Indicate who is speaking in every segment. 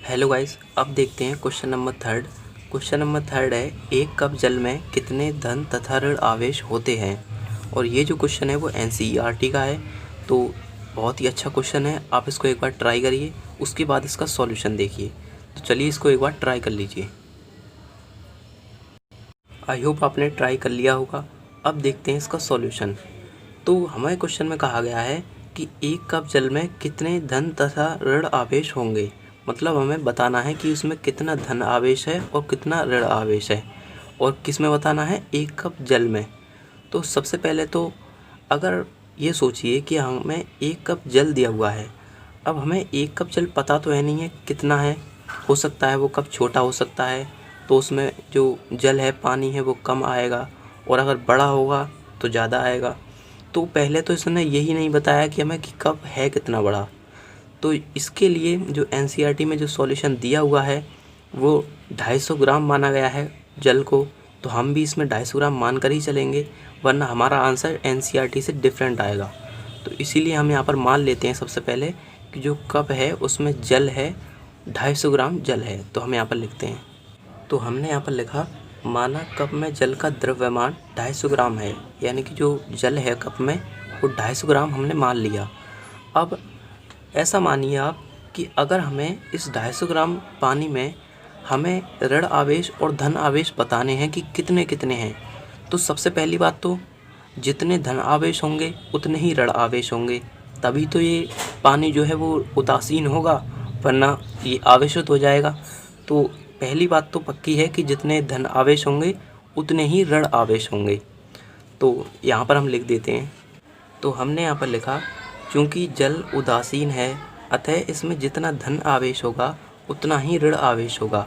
Speaker 1: Hello guys, अब देखते हैं question number third. Question number third है, एक कप जल में कितने धन तथा ऋण आवेश होते हैं। और ये जो क्वेश्चन है वो एनसीईआरटी का है, तो बहुत ही अच्छा क्वेश्चन है। आप इसको एक बार ट्राई करिए, उसके बाद इसका सॉल्यूशन देखिए। तो चलिए इसको एक बार ट्राई कर लीजिए। आई होप आपने ट्राई कर लिया होगा। अब देखते हैं इसका सॉल्यूशन। तो हमारे क्वेश्चन में कहा गया है कि एक कप जल में कितने धन तथा ऋण आवेश होंगे। मतलब हमें बताना है कि उसमें कितना धन आवेश है और कितना ऋण आवेश है, और किस में बताना है, एक कप जल में। तो सबसे पहले तो अगर ये सोचिए कि हमें एक कप जल दिया हुआ है। अब हमें एक कप जल पता तो है नहीं है कितना है। हो सकता है वो कप छोटा हो सकता है, तो उसमें जो जल है, पानी है, वो कम आएगा, और अगर बड़ा होगा तो ज़्यादा आएगा। तो पहले तो इसने यही नहीं बताया कि हमें कि कप है कितना बड़ा। तो इसके लिए जो एनसीईआरटी में जो सॉल्यूशन दिया हुआ है वो 250 ग्राम माना गया है जल को। तो हम भी इसमें 250 ग्राम मान कर ही चलेंगे, वरना हमारा आंसर एनसीईआरटी से डिफरेंट आएगा। तो इसीलिए हम यहाँ पर मान लेते हैं सबसे पहले कि जो कप है उसमें जल है, 250 ग्राम जल है। तो हम यहाँ पर लिखते हैं, तो हमने यहाँ पर लिखा, माना कप में जल का द्रव्यमान 250 ग्राम है। यानी कि जो जल है कप में वो 250 ग्राम हमने मान लिया। अब ऐसा मानिए आप कि अगर हमें इस 250 ग्राम पानी में हमें ऋण आवेश और धन आवेश बताने हैं कि कितने कितने हैं। तो सबसे पहली बात तो जितने धन आवेश होंगे उतने ही ऋण आवेश होंगे, तभी तो ये पानी जो है वो उदासीन होगा, वरना ये आवेशित हो जाएगा। तो पहली बात तो पक्की है कि जितने धन आवेश होंगे उतने ही ऋण आवेश होंगे। तो यहाँ पर हम लिख देते हैं। तो हमने यहाँ पर लिखा, चूँकि जल उदासीन है अतः इसमें जितना धन आवेश होगा उतना ही ऋण आवेश होगा।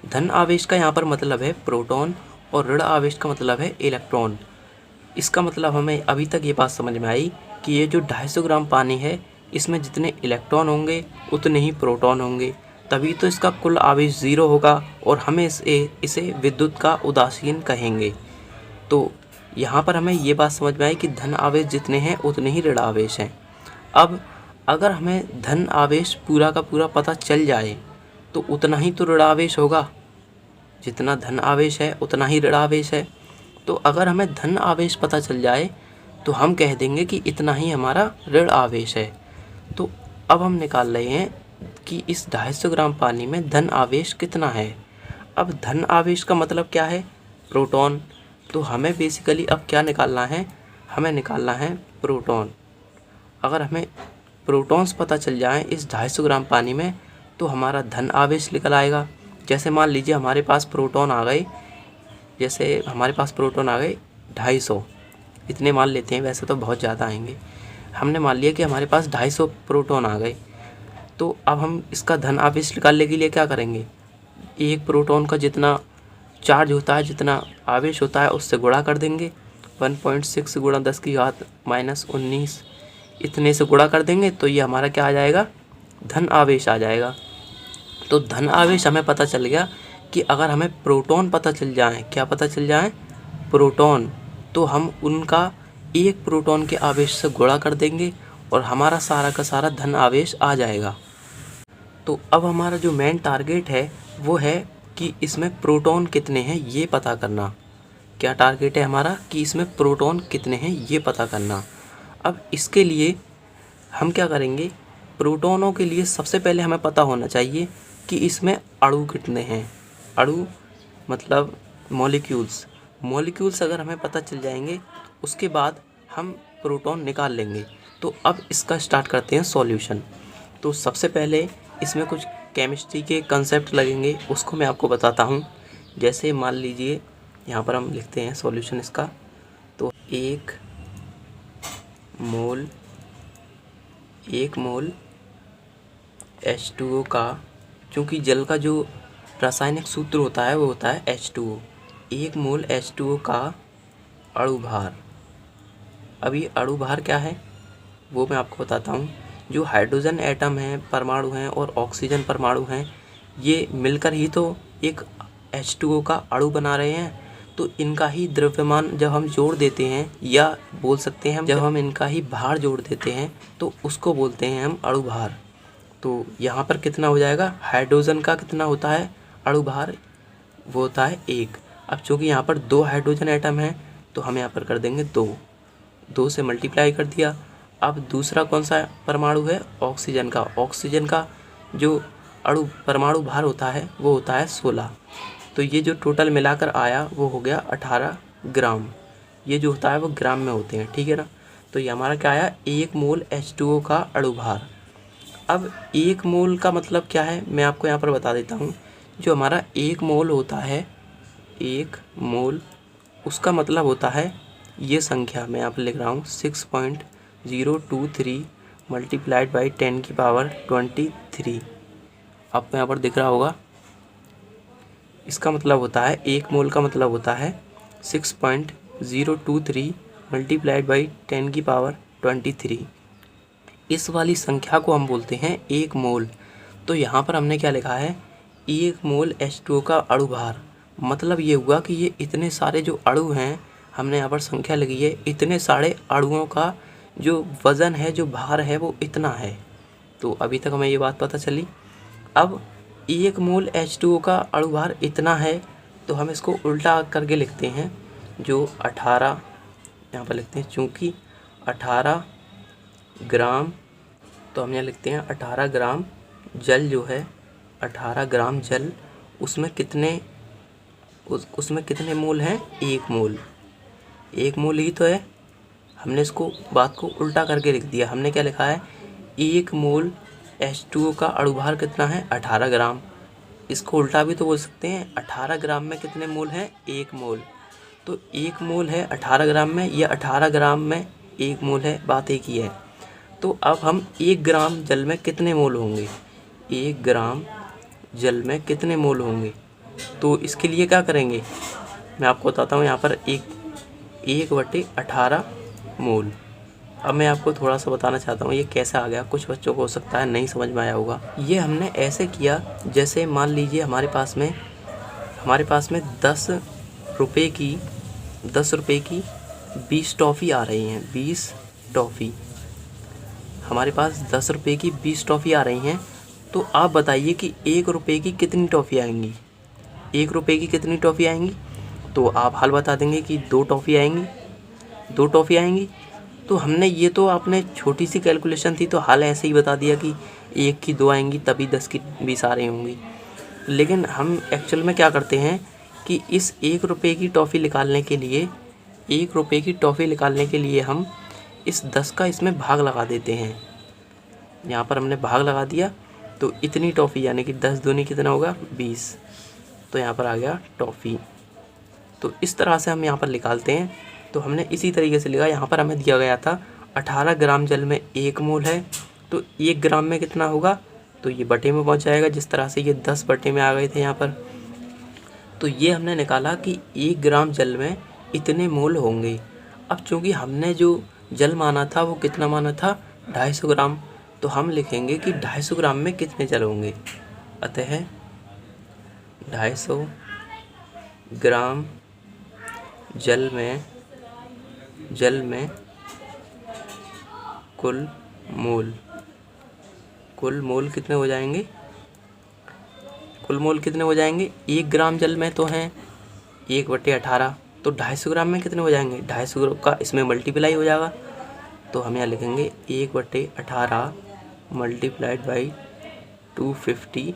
Speaker 1: धन आवेश का यहाँ पर मतलब है प्रोटॉन, और ऋण आवेश का मतलब है इलेक्ट्रॉन। इसका मतलब हमें अभी तक ये बात समझ में आई कि ये जो 250 ग्राम पानी है इसमें जितने इलेक्ट्रॉन होंगे उतने ही प्रोटॉन होंगे, तभी तो इसका कुल आवेश 0 होगा, और हमें इसे विद्युत का उदासीन कहेंगे। तो यहाँ पर हमें ये बात समझ में आई कि धन आवेश जितने हैं उतने ही ऋण आवेश हैं। अब अगर हमें धन आवेश पूरा का पूरा पता चल जाए तो उतना ही तो ऋण आवेश होगा। जितना धन आवेश है उतना ही ऋण आवेश है। तो अगर हमें धन आवेश पता चल जाए तो हम कह देंगे कि इतना ही हमारा ऋण आवेश है। तो अब हम निकाल रहे हैं कि इस 250 ग्राम पानी में धन आवेश कितना है। अब धन आवेश का मतलब क्या है, प्रोटॉन। तो हमें बेसिकली अब क्या निकालना है, हमें निकालना है प्रोटॉन। अगर हमें प्रोटॉन्स पता चल जाएं इस 250 ग्राम पानी में तो हमारा धन आवेश निकल आएगा। जैसे मान लीजिए हमारे पास प्रोटॉन आ गए, जैसे हमारे पास प्रोटॉन आ गए 250, इतने मान लेते हैं, वैसे तो बहुत ज़्यादा आएंगे। हमने मान लिया कि हमारे पास 250 प्रोटॉन आ गए। तो अब हम इसका धन आवेश निकालने के लिए क्या करेंगे, एक प्रोटॉन का जितना चार्ज होता है, जितना आवेश होता है, उससे गुणा कर देंगे। 1.6 गुणा 10⁻⁻19 इतने से गुणा कर देंगे तो ये हमारा क्या आ जाएगा, धन आवेश आ जाएगा। तो धन आवेश हमें पता चल गया कि अगर हमें प्रोटॉन पता चल जाए, क्या पता चल जाए, प्रोटॉन, तो हम उनका एक प्रोटॉन के आवेश से गुणा कर देंगे और हमारा सारा का सारा धन आवेश आ जाएगा। तो अब हमारा जो मेन टारगेट है वो है कि इसमें प्रोटॉन कितने हैं ये पता करना। क्या टारगेट है हमारा, कि इसमें प्रोटॉन कितने हैं ये पता करना। अब इसके लिए हम क्या करेंगे, प्रोटॉनों के लिए सबसे पहले हमें पता होना चाहिए कि इसमें अणु कितने हैं। अणु मतलब मॉलिक्यूल्स अगर हमें पता चल जाएंगे उसके बाद हम प्रोटॉन निकाल लेंगे। तो अब इसका स्टार्ट करते हैं सॉल्यूशन। तो सबसे पहले इसमें कुछ केमिस्ट्री के कंसेप्ट लगेंगे, उसको मैं आपको बताता हूँ। जैसे मान लीजिए यहाँ पर हम लिखते हैं सॉल्यूशन इसका। तो एक मोल H2O का, चूँकि जल का जो रासायनिक सूत्र होता है वो होता है H2O। एक मोल H2O का अणु भार। अभी अणु भार क्या है वो मैं आपको बताता हूँ। जो हाइड्रोजन एटम हैं, परमाणु हैं, और ऑक्सीजन परमाणु हैं, ये मिलकर ही तो एक H2O का अणु बना रहे हैं। तो इनका ही द्रव्यमान जब हम जोड़ देते हैं, या बोल सकते हैं जब हम इनका ही भार जोड़ देते हैं, तो उसको बोलते हैं हम अणु भार। तो तो यहाँ पर कितना हो जाएगा, हाइड्रोजन का कितना होता है अणु भार, वो होता है 1। अब चूँकि यहाँ पर 2 हाइड्रोजन एटम हैं तो हम यहाँ पर कर देंगे 2 से मल्टीप्लाई कर दिया। अब दूसरा कौन सा परमाणु है, ऑक्सीजन का। ऑक्सीजन का जो परमाणु भार होता है वो होता है 16। तो ये जो टोटल मिलाकर आया वो हो गया 18 ग्राम। ये जो होता है वो ग्राम में होते हैं, ठीक है ना। तो ये हमारा क्या आया, 1 मोल H2O का अणु भार। अब 1 मोल का मतलब क्या है, मैं आपको यहाँ पर बता देता हूँ। जो हमारा 1 मोल होता है, 1 मोल, उसका मतलब होता है ये संख्या मैं यहाँ पर लिख रहा हूँ 6.023 मल्टीप्लाइड बाई 10⁻23। आपको यहाँ पर दिख रहा होगा। इसका मतलब होता है 1 मोल का मतलब होता है 6.023 मल्टीप्लाइड बाई 10⁻23। इस वाली संख्या को हम बोलते हैं 1 मोल। तो यहाँ पर हमने क्या लिखा है, 1 मोल H2O का अणु भार। मतलब ये हुआ कि ये इतने सारे जो अणु हैं, हमने यहाँ पर संख्या लिखी है, इतने सारे अणुओं का जो वज़न है, जो भार है, वो इतना है। तो अभी तक हमें ये बात पता चली। अब 1 मोल H2O का अणु भार इतना है तो हम इसको उल्टा करके लिखते हैं, जो 18 यहाँ पर लिखते हैं, चूँकि 18 ग्राम, तो हम यहाँ लिखते हैं 18 ग्राम जल जो है, 18 ग्राम जल, उसमें कितने मोल हैं, 1 मोल। 1 मोल ही तो है। हमने इसको बात को उल्टा करके लिख दिया। हमने क्या लिखा है, 1 मोल H2O का अणु भार कितना है, 18 ग्राम। इसको उल्टा भी तो बोल सकते हैं, 18 ग्राम में कितने मोल हैं, 1 मोल। तो 1 मोल है 18 ग्राम में, या 18 ग्राम में 1 मोल है, बात एक ही है। तो अब हम 1 ग्राम जल में कितने मोल होंगे, 1 ग्राम जल में कितने मोल होंगे, तो इसके लिए क्या करेंगे, मैं आपको बताता हूँ। यहाँ पर 1/18 मोल। अब मैं आपको थोड़ा सा बताना चाहता हूँ ये कैसे आ गया। कुछ बच्चों को हो सकता है नहीं समझ में आया होगा। ये हमने ऐसे किया, जैसे मान लीजिए हमारे पास में 10 रुपये की 20 टॉफ़ी आ रही हैं। 20 टॉफ़ी हमारे पास 10 रुपये की 20 टॉफ़ी आ रही हैं। तो आप बताइए कि 1 रुपये की कितनी टॉफ़ी आएंगी, 1 रुपये की कितनी टॉफ़ी आएंगी। तो आप हल बता देंगे कि 2 टॉफ़ी आएंगी, 2 टॉफ़ी आएंगी। तो हमने ये तो आपने छोटी सी कैलकुलेशन थी तो हल ऐसे ही बता दिया कि 1 की 2 आएंगी तभी 10 की 20 आ रही होंगी। लेकिन हम एक्चुअल में क्या करते हैं कि इस 1 रुपये की टॉफ़ी निकालने के लिए, 1 रुपये की टॉफ़ी निकालने के लिए हम इस 10 का इसमें भाग लगा देते हैं। यहाँ पर हमने भाग लगा दिया तो इतनी टॉफ़ी, यानी कि 10 दूनी कितना होगा, 20। तो यहाँ पर आ गया टॉफ़ी। तो इस तरह से हम यहाँ पर निकालते हैं। तो हमने इसी तरीके से लिखा। यहाँ पर हमें दिया गया था 18 ग्राम जल में 1 मोल है, तो 1 ग्राम में कितना होगा, तो ये बटे में पहुँच जाएगा। जिस तरह से ये 10 बटे में आ गए थे यहाँ पर, तो ये हमने निकाला कि 1 ग्राम जल में इतने मोल होंगे। अब चूँकि हमने जो जल माना था वो कितना माना था, 250 ग्राम, तो हम लिखेंगे कि 250 ग्राम में कितने जल होंगे। अतः 250 ग्राम जल में कुल मोल कितने हो जाएंगे, 1 ग्राम जल में तो हैं 1/18, तो 250 ग्राम में कितने हो जाएंगे, 250 ग्राम का इसमें मल्टीप्लाई हो जाएगा। तो हम यहाँ लिखेंगे 1/18 मल्टीप्लाइड बाई 250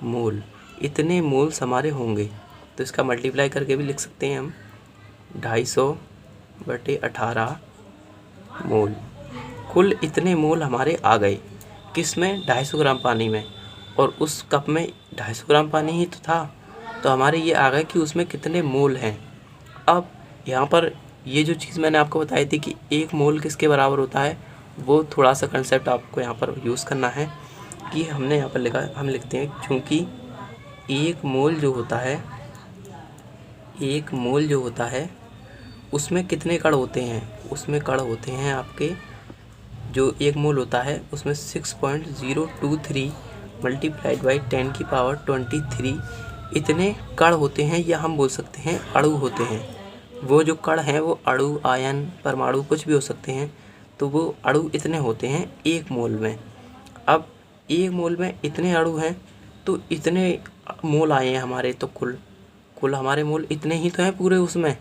Speaker 1: मोल। इतने मोल्स हमारे होंगे। तो इसका मल्टीप्लाई करके भी लिख सकते हैं हम, 250/18 मोल। कुल इतने मोल हमारे आ गए, किस में, 250 ग्राम पानी में, और उस कप में 250 ग्राम पानी ही तो था। तो हमारे ये आ गए कि उसमें कितने मोल हैं। अब यहाँ पर ये जो चीज़ मैंने आपको बताई थी कि 1 मोल किसके बराबर होता है, वो थोड़ा सा कंसेप्ट आपको यहाँ पर यूज़ करना है। कि हमने यहाँ पर लिखा, हम लिखते हैं चूँकि 1 मोल जो होता है उसमें कितने कण होते हैं, उसमें कण होते हैं आपके, जो 1 मोल होता है उसमें 6.023 मल्टीप्लाइड बाई 10⁻23 इतने कण होते हैं, या हम बोल सकते हैं अणु होते हैं। वो जो कण हैं वो अणु, आयन, परमाणु कुछ भी हो सकते हैं। तो वो अणु इतने होते हैं 1 मोल में। अब एक मोल में इतने अणु हैं तो इतने मोल आए हैं हमारे, तो कुल हमारे मोल इतने ही तो हैं पूरे उसमें,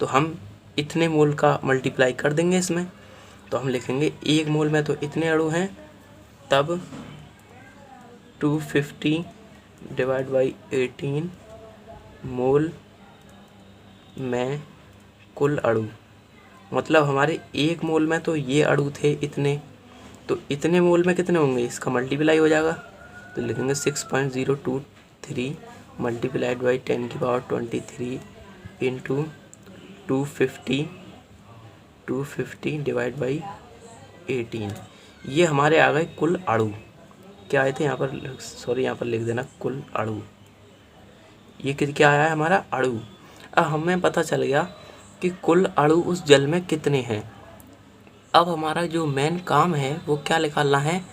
Speaker 1: तो हम इतने मोल का मल्टीप्लाई कर देंगे इसमें। तो हम लिखेंगे एक मोल में तो इतने अणु हैं, तब 250 डिवाइड बाई 18 मोल में कुल अणु। मतलब हमारे एक मोल में तो ये अणु थे इतने, तो इतने मोल में कितने होंगे, इसका मल्टीप्लाई हो जाएगा। तो लिखेंगे 6.023 multiplied by 10⁻23 into 250 divide by 18। ये हमारे आ गए कुल अणु। क्या आए थे यहाँ पर, सॉरी यहाँ पर लिख देना कुल अणु। ये क्या आया है हमारा अणु। अब हमें पता चल गया कि कुल अणु उस जल में कितने हैं। अब हमारा जो मेन काम है वो क्या निकालना है,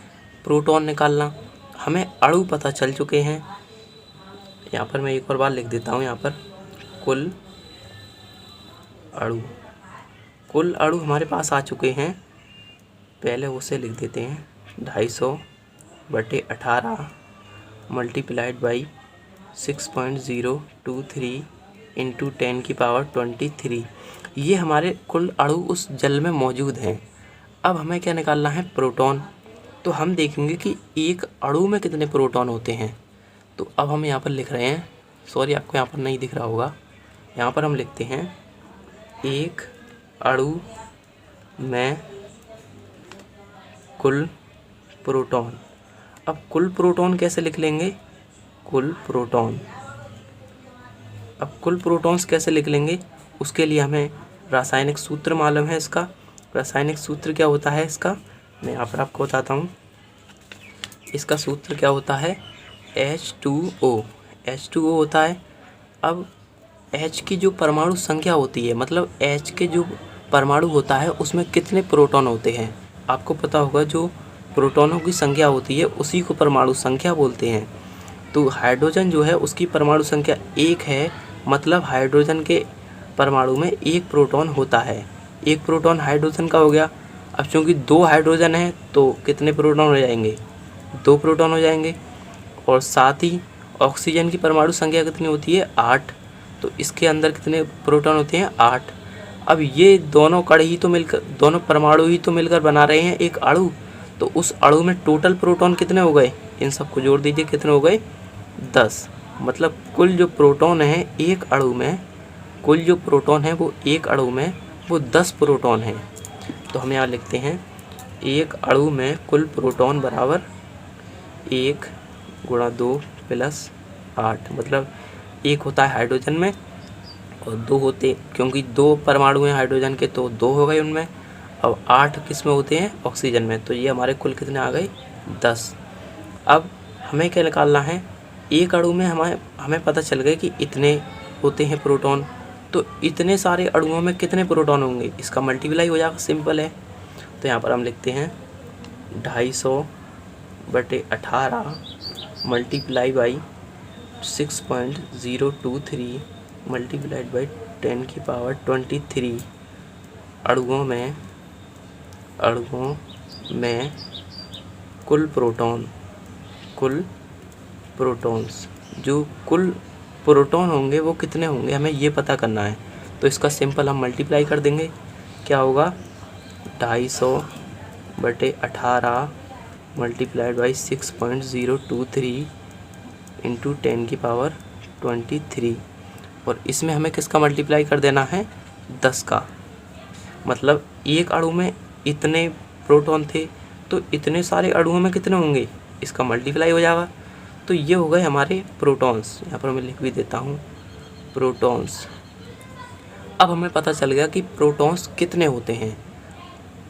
Speaker 1: प्रोटॉन निकालना। हमें अणु पता चल चुके हैं। यहाँ पर मैं एक और बार लिख देता हूँ, यहाँ पर कुल अणु हमारे पास आ चुके हैं। पहले उसे लिख देते हैं 250/18 मल्टीप्लाइड बाई 6.023 इंटू 10⁻23। ये हमारे कुल अणु उस जल में मौजूद हैं। अब हमें क्या निकालना है, प्रोटॉन। तो हम देखेंगे कि एक अणु में कितने प्रोटॉन होते हैं। तो अब हम यहाँ पर लिख रहे हैं, सॉरी आपको यहाँ पर नहीं दिख रहा होगा, यहाँ पर हम लिखते हैं एक अणु में कुल प्रोटॉन। अब कुल प्रोटॉन कैसे लिख लेंगे, कुल प्रोटॉन्स कैसे लिख लेंगे, उसके लिए हमें रासायनिक सूत्र मालूम है। इसका रासायनिक सूत्र क्या होता है इसका, मैं यहाँ पर आपको बताता हूँ। इसका सूत्र क्या होता है, H2O होता है। अब H की जो परमाणु संख्या होती है, मतलब H के जो परमाणु होता है उसमें कितने प्रोटॉन होते हैं, आपको पता होगा। जो प्रोटॉनों की संख्या होती है उसी को परमाणु संख्या बोलते हैं। तो हाइड्रोजन जो है उसकी परमाणु संख्या 1 है, मतलब हाइड्रोजन के परमाणु में 1 प्रोटॉन होता है। 1 प्रोटॉन हाइड्रोजन का हो गया। अब चूँकि 2 हाइड्रोजन है तो कितने प्रोटॉन हो जाएंगे, 2 प्रोटॉन हो जाएंगे। और साथ ही ऑक्सीजन की परमाणु संख्या कितनी होती है, 8, तो इसके अंदर कितने प्रोटॉन होते हैं, 8। अब ये दोनों कण ही तो मिलकर, दोनों परमाणु ही तो मिलकर बना रहे हैं एक अणु। तो उस अणु में टोटल प्रोटॉन कितने हो गए, इन सबको जोड़ दीजिए, कितने हो गए, 10। मतलब कुल जो प्रोटॉन है एक अणु में, कुल जो प्रोटॉन है वो एक अणु में वो 10 प्रोटॉन हैं। तो हम यहाँ लिखते हैं एक अणु में कुल प्रोटॉन बराबर 1 × 2 + 8। मतलब 1 होता है हाइड्रोजन में और 2 होते, क्योंकि 2 परमाणु हैं हाइड्रोजन के तो 2 हो गए उनमें। अब 8 किस में होते हैं, ऑक्सीजन में। तो ये हमारे कुल कितने आ गए, 10। अब हमें क्या निकालना है, एक अणु में हमें पता चल गया कि इतने होते हैं प्रोटॉन। तो इतने सारे अणुओं में कितने प्रोटॉन होंगे, इसका मल्टीप्लाई हो जाएगा, सिंपल है। तो यहाँ पर हम लिखते हैं 250/18 मल्टीप्लाई बाई 6.023 मल्टीप्लाइड बाई 10⁻23 अणुओं में कुल प्रोटॉन्स, जो कुल प्रोटॉन होंगे वो कितने होंगे, हमें ये पता करना है। तो इसका सिंपल हम मल्टीप्लाई कर देंगे, क्या होगा, 250/18 मल्टीप्लाइड बाई 6.023 इंटू 10⁻23। और इसमें हमें किसका मल्टीप्लाई कर देना है, 10 का। मतलब एक अणु में इतने प्रोटॉन थे तो इतने सारे अणुओं में कितने होंगे, इसका मल्टीप्लाई हो जाएगा। तो ये हो गए हमारे प्रोटॉन्स। यहाँ पर मैं लिख भी देता हूँ प्रोटॉन्स। अब हमें पता चल गया कि प्रोटॉन्स कितने होते हैं।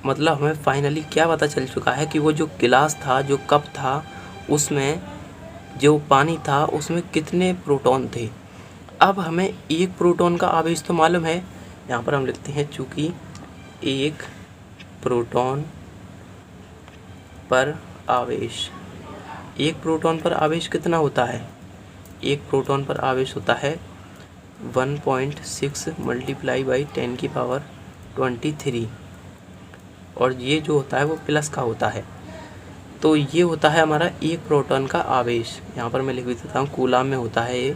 Speaker 1: मतलब हमें फाइनली क्या पता चल चुका है कि वो जो गिलास था, जो कप था, उसमें जो पानी था उसमें कितने प्रोटॉन थे। अब हमें एक प्रोटॉन का आवेश तो मालूम है। यहाँ पर हम लिखते हैं चूँकि एक प्रोटॉन पर आवेश, एक प्रोटॉन पर आवेश कितना होता है, एक प्रोटॉन पर आवेश होता है 1.6 मल्टीप्लाई बाई 10⁻23। और ये जो होता है वो प्लस का होता है। तो ये होता है हमारा एक प्रोटॉन का आवेश। यहाँ पर मैं लिख देता हूँ, कूलाम में होता है ये।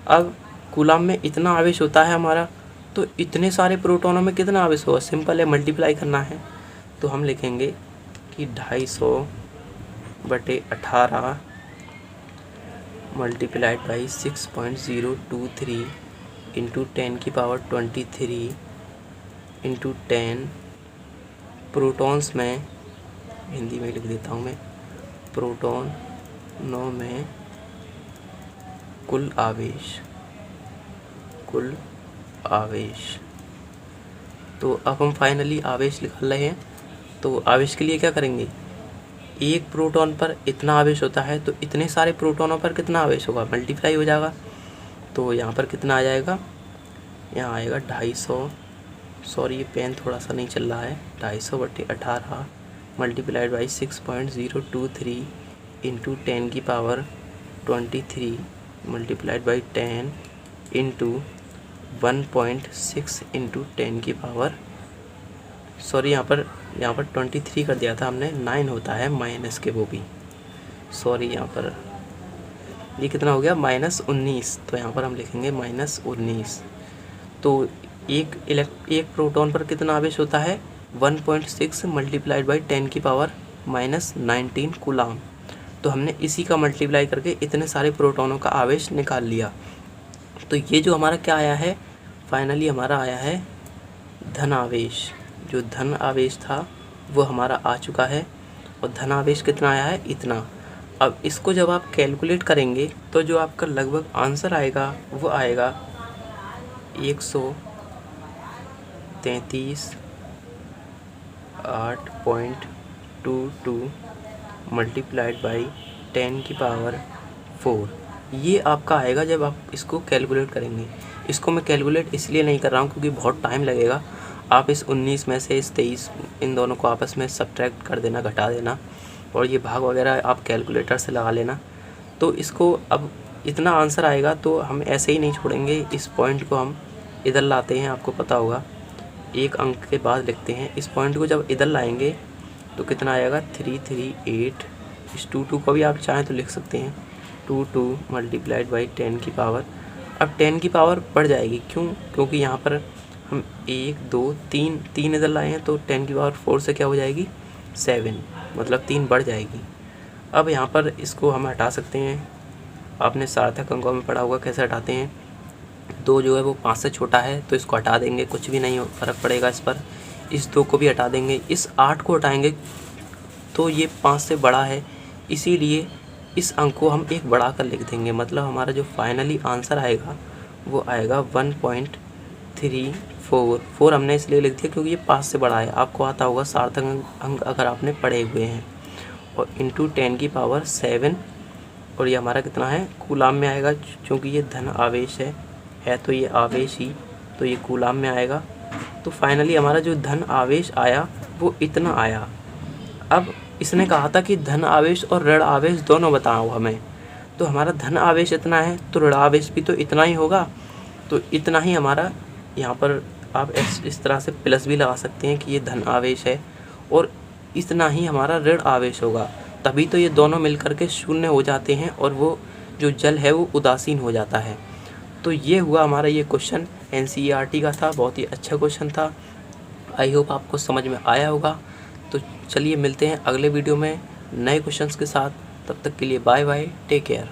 Speaker 1: अब कूलाम में इतना आवेश होता है हमारा, तो इतने सारे प्रोटॉनों में कितना आवेश होगा? सिंपल है, मल्टीप्लाई करना है। तो हम लिखेंगे कि 250/18 multiplied by 6.023 into 10⁻23 into 10 protons में, हिंदी में लिख देता हूँ मैं, प्रोटॉनों में कुल आवेश। तो अब हम फाइनली आवेश निकाल रहे हैं। तो आवेश के लिए क्या करेंगे? एक प्रोटॉन पर इतना आवेश होता है, तो इतने सारे प्रोटॉनों पर कितना आवेश होगा? मल्टीप्लाई हो जाएगा। तो यहाँ पर कितना आ जाएगा? यहाँ आएगा 250, सॉरी ये पेन थोड़ा सा नहीं चल रहा है, 250/18 multiplied by 6.023 into 10⁻23 multiplied by 10 into 1.6 into 10⁻, sorry यहाँ पर 23 कर दिया था हमने, 9 होता है माइनस के, वो भी सॉरी, यहाँ पर ये कितना हो गया? -19। तो यहाँ पर हम लिखेंगे -19। तो एक प्रोटॉन पर कितना आवेश होता है? 1.6 मल्टीप्लाइड बाई 10⁻⁻19 कूलाम। तो हमने इसी का मल्टीप्लाई करके इतने सारे प्रोटॉनों का आवेश निकाल लिया। तो ये जो हमारा क्या आया है, फाइनली हमारा आया है धन आवेश। जो धन आवेश था वो हमारा आ चुका है, और धन आवेश कितना आया है? इतना। अब इसको जब आप कैलकुलेट करेंगे तो जो आपका लगभग आंसर आएगा वो आएगा 133.8.22 मल्टीप्लाइड बाई 10⁻4। ये आपका आएगा जब आप इसको कैलकुलेट करेंगे। इसको मैं कैलकुलेट इसलिए नहीं कर रहा हूँ क्योंकि बहुत टाइम लगेगा। आप इस 19 में से इस 23, इन दोनों को आपस में सब्ट्रैक्ट कर देना, घटा देना, और ये भाग वगैरह आप कैलकुलेटर से लगा लेना। तो इसको अब इतना आंसर आएगा, तो हम ऐसे ही नहीं छोड़ेंगे। इस पॉइंट को हम इधर लाते हैं, आपको पता होगा, एक अंक के बाद लिखते हैं। इस पॉइंट को जब इधर लाएंगे तो कितना आएगा? 338। इस 22 को भी आप चाहें तो लिख सकते हैं, 22 मल्टीप्लाइड बाई 10 की पावर। अब 10 की पावर बढ़ जाएगी, क्यों? क्योंकि यहाँ पर हम 1 2 3 इधर लाए हैं, तो 10 की पावर 4 से क्या हो जाएगी? 7, मतलब 3 बढ़ जाएगी। अब यहाँ पर इसको हम हटा सकते हैं। आपने सार्थक अंकों में पढ़ा होगा कैसे हटाते हैं। 2 जो है वो 5 से छोटा है, तो इसको हटा देंगे, कुछ भी नहीं फ़र्क पड़ेगा इस पर। इस 2 को भी हटा देंगे, इस 8 को हटाएंगे, तो ये 5 से बड़ा है, इसीलिए इस अंक को हम एक बढ़ा कर लिख देंगे। मतलब हमारा जो फाइनली आंसर आएगा वो आएगा 1.34। हमने इसलिए लिख दिया क्योंकि ये 5 से बड़ा है। आपको आता होगा सार्थक अंक अगर आपने पढ़े हुए हैं। और इंटू 10⁻7, और ये हमारा कितना है? कूलाम में आएगा, क्योंकि ये धन आवेश है तो ये आवेश ही, तो ये कूलाम में आएगा। तो फाइनली हमारा जो धन आवेश आया वो इतना आया। अब इसने कहा था कि धन आवेश और ऋण आवेश दोनों बताओ हमें, तो हमारा धन आवेश इतना है तो ऋण आवेश भी तो इतना ही होगा। तो इतना ही हमारा, यहाँ पर आप इस तरह से प्लस भी लगा सकते हैं कि ये धन आवेश है, और इतना ही हमारा ऋण आवेश होगा। तभी तो ये दोनों मिलकर के शून्य हो जाते हैं, और वो जो जल है वो उदासीन हो जाता है। तो ये हुआ हमारा ये क्वेश्चन, NCERT का था, बहुत ही अच्छा क्वेश्चन था। आई होप आपको समझ में आया होगा। तो चलिए मिलते हैं अगले वीडियो में नए क्वेश्चंस के साथ। तब तक के लिए बाय बाय, टेक केयर।